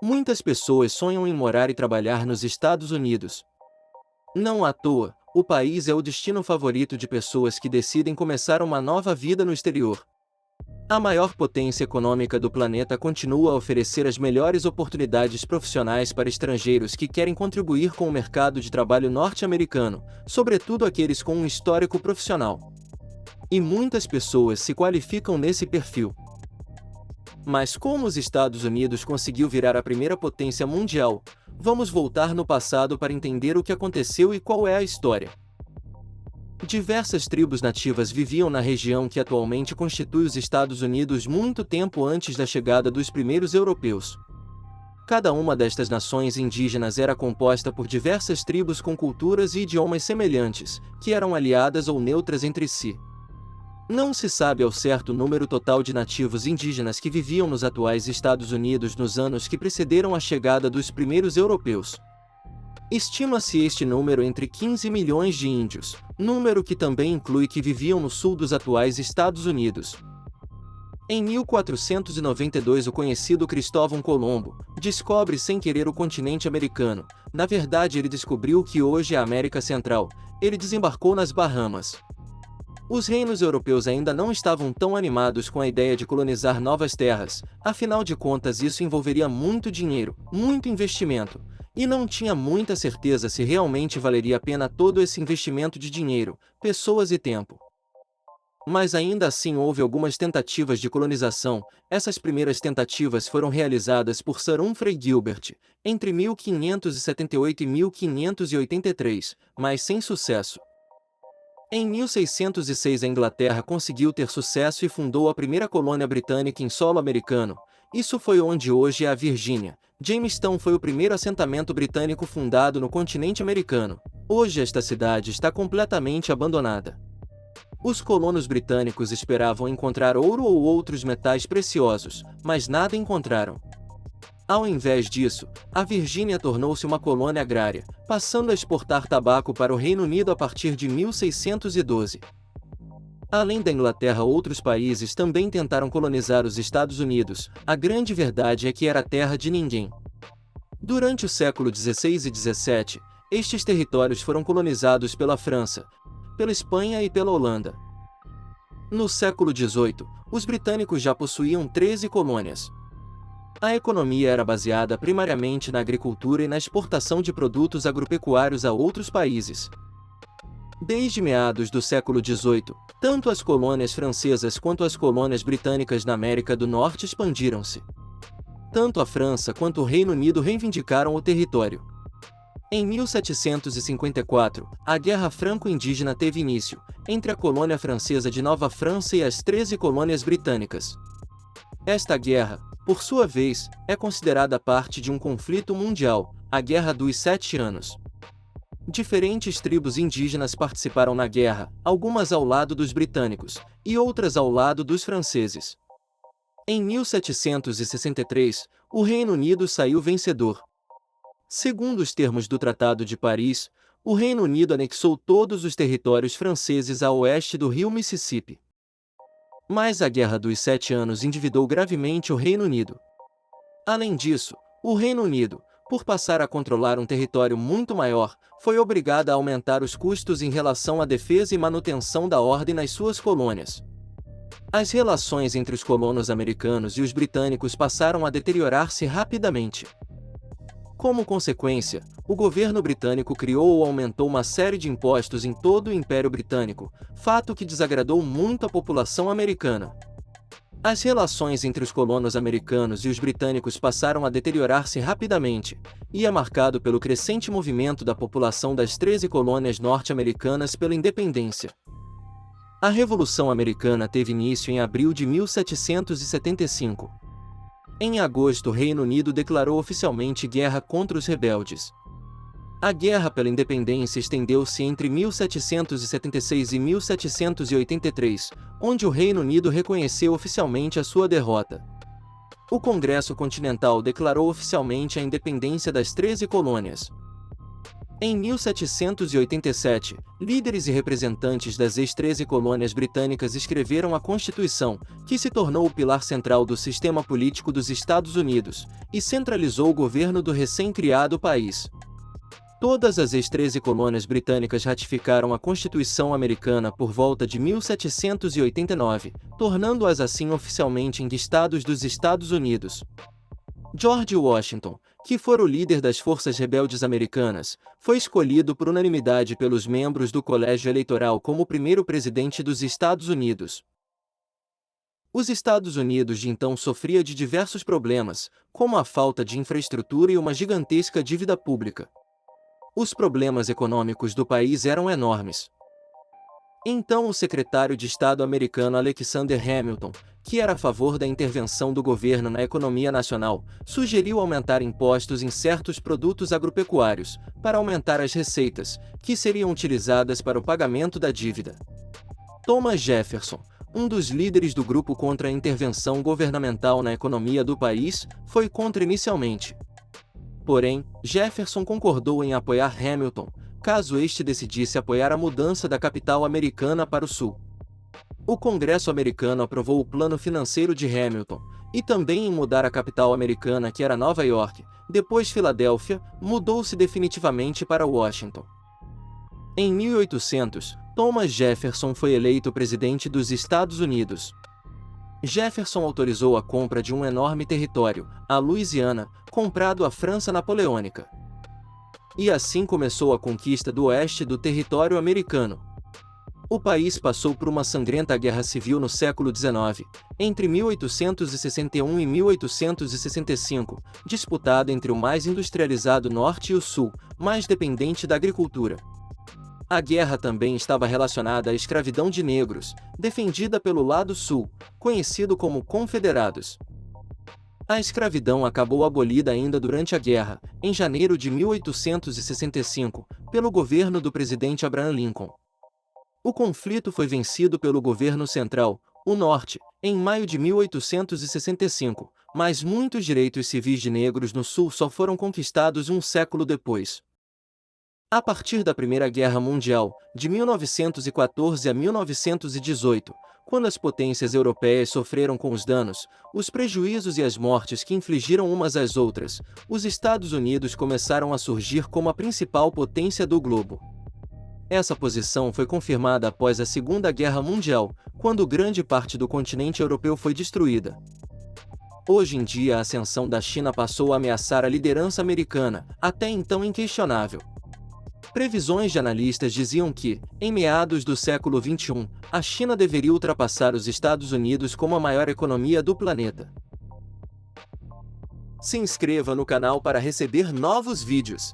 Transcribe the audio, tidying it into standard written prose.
Muitas pessoas sonham em morar e trabalhar nos Estados Unidos. Não à toa, o país é o destino favorito de pessoas que decidem começar uma nova vida no exterior. A maior potência econômica do planeta continua a oferecer as melhores oportunidades profissionais para estrangeiros que querem contribuir com o mercado de trabalho norte-americano, sobretudo aqueles com um histórico profissional. E muitas pessoas se qualificam nesse perfil. Mas como os Estados Unidos conseguiu virar a primeira potência mundial? Vamos voltar no passado para entender o que aconteceu e qual é a história. Diversas tribos nativas viviam na região que atualmente constitui os Estados Unidos muito tempo antes da chegada dos primeiros europeus. Cada uma destas nações indígenas era composta por diversas tribos com culturas e idiomas semelhantes, que eram aliadas ou neutras entre si. Não se sabe ao certo o número total de nativos indígenas que viviam nos atuais Estados Unidos nos anos que precederam a chegada dos primeiros europeus. Estima-se este número entre 15 milhões de índios, número que também inclui que viviam no sul dos atuais Estados Unidos. Em 1492 o conhecido Cristóvão Colombo descobre sem querer o continente americano. Na verdade ele descobriu o que hoje é a América Central. Ele desembarcou nas Bahamas. Os reinos europeus ainda não estavam tão animados com a ideia de colonizar novas terras, afinal de contas isso envolveria muito dinheiro, muito investimento, e não tinha muita certeza se realmente valeria a pena todo esse investimento de dinheiro, pessoas e tempo. Mas ainda assim houve algumas tentativas de colonização. Essas primeiras tentativas foram realizadas por Sir Humphrey Gilbert, entre 1578 e 1583, mas sem sucesso. Em 1606 a Inglaterra conseguiu ter sucesso e fundou a primeira colônia britânica em solo americano. Isso foi onde hoje é a Virgínia. Jamestown foi o primeiro assentamento britânico fundado no continente americano. Hoje esta cidade está completamente abandonada. Os colonos britânicos esperavam encontrar ouro ou outros metais preciosos, mas nada encontraram. Ao invés disso, a Virgínia tornou-se uma colônia agrária, passando a exportar tabaco para o Reino Unido a partir de 1612. Além da Inglaterra, outros países também tentaram colonizar os Estados Unidos. A grande verdade é que era terra de ninguém. Durante o século XVI e XVII, estes territórios foram colonizados pela França, pela Espanha e pela Holanda. No século XVIII, os britânicos já possuíam 13 colônias. A economia era baseada primariamente na agricultura e na exportação de produtos agropecuários a outros países. Desde meados do século XVIII, tanto as colônias francesas quanto as colônias britânicas na América do Norte expandiram-se. Tanto a França quanto o Reino Unido reivindicaram o território. Em 1754, a Guerra Franco-Indígena teve início, entre a colônia francesa de Nova França e as 13 colônias britânicas. Esta guerra, por sua vez, é considerada parte de um conflito mundial, a Guerra dos 7 Anos. Diferentes tribos indígenas participaram na guerra, algumas ao lado dos britânicos, e outras ao lado dos franceses. Em 1763, o Reino Unido saiu vencedor. Segundo os termos do Tratado de Paris, o Reino Unido anexou todos os territórios franceses a oeste do rio Mississippi. Mas a Guerra dos 7 Anos endividou gravemente o Reino Unido. Além disso, o Reino Unido, por passar a controlar um território muito maior, foi obrigado a aumentar os custos em relação à defesa e manutenção da ordem nas suas colônias. As relações entre os colonos americanos e os britânicos passaram a deteriorar-se rapidamente. Como consequência, o governo britânico criou ou aumentou uma série de impostos em todo o Império Britânico, fato que desagradou muito a população americana. As relações entre os colonos americanos e os britânicos passaram a deteriorar-se rapidamente, e é marcado pelo crescente movimento da população das 13 colônias norte-americanas pela independência. A Revolução Americana teve início em abril de 1775. Em agosto, o Reino Unido declarou oficialmente guerra contra os rebeldes. A guerra pela independência estendeu-se entre 1776 e 1783, onde o Reino Unido reconheceu oficialmente a sua derrota. O Congresso Continental declarou oficialmente a independência das 13 colônias. Em 1787, líderes e representantes das ex-13 colônias britânicas escreveram a Constituição, que se tornou o pilar central do sistema político dos Estados Unidos, e centralizou o governo do recém-criado país. Todas as ex-13 colônias britânicas ratificaram a Constituição americana por volta de 1789, tornando-as assim oficialmente em estados dos Estados Unidos. George Washington, que fora o líder das forças rebeldes americanas, foi escolhido por unanimidade pelos membros do colégio eleitoral como o primeiro presidente dos Estados Unidos. Os Estados Unidos de então sofria de diversos problemas, como a falta de infraestrutura e uma gigantesca dívida pública. Os problemas econômicos do país eram enormes. Então o secretário de Estado americano Alexander Hamilton, que era a favor da intervenção do governo na economia nacional, sugeriu aumentar impostos em certos produtos agropecuários, para aumentar as receitas, que seriam utilizadas para o pagamento da dívida. Thomas Jefferson, um dos líderes do grupo contra a intervenção governamental na economia do país, foi contra inicialmente. Porém, Jefferson concordou em apoiar Hamilton, caso este decidisse apoiar a mudança da capital americana para o sul. O Congresso americano aprovou o plano financeiro de Hamilton, e também em mudar a capital americana, que era Nova York, depois Filadélfia, mudou-se definitivamente para Washington. Em 1800, Thomas Jefferson foi eleito presidente dos Estados Unidos. Jefferson autorizou a compra de um enorme território, a Louisiana, comprado à França Napoleônica. E assim começou a conquista do oeste do território americano. O país passou por uma sangrenta guerra civil no século XIX, entre 1861 e 1865, disputada entre o mais industrializado norte e o sul, mais dependente da agricultura. A guerra também estava relacionada à escravidão de negros, defendida pelo lado sul, conhecido como Confederados. A escravidão acabou abolida ainda durante a guerra, em janeiro de 1865, pelo governo do presidente Abraham Lincoln. O conflito foi vencido pelo governo central, o Norte, em maio de 1865, mas muitos direitos civis de negros no Sul só foram conquistados um século depois. A partir da Primeira Guerra Mundial, de 1914 a 1918, quando as potências europeias sofreram com os danos, os prejuízos e as mortes que infligiram umas às outras, os Estados Unidos começaram a surgir como a principal potência do globo. Essa posição foi confirmada após a Segunda Guerra Mundial, quando grande parte do continente europeu foi destruída. Hoje em dia a ascensão da China passou a ameaçar a liderança americana, até então inquestionável. Previsões de analistas diziam que, em meados do século XXI, a China deveria ultrapassar os Estados Unidos como a maior economia do planeta. Se inscreva no canal para receber novos vídeos.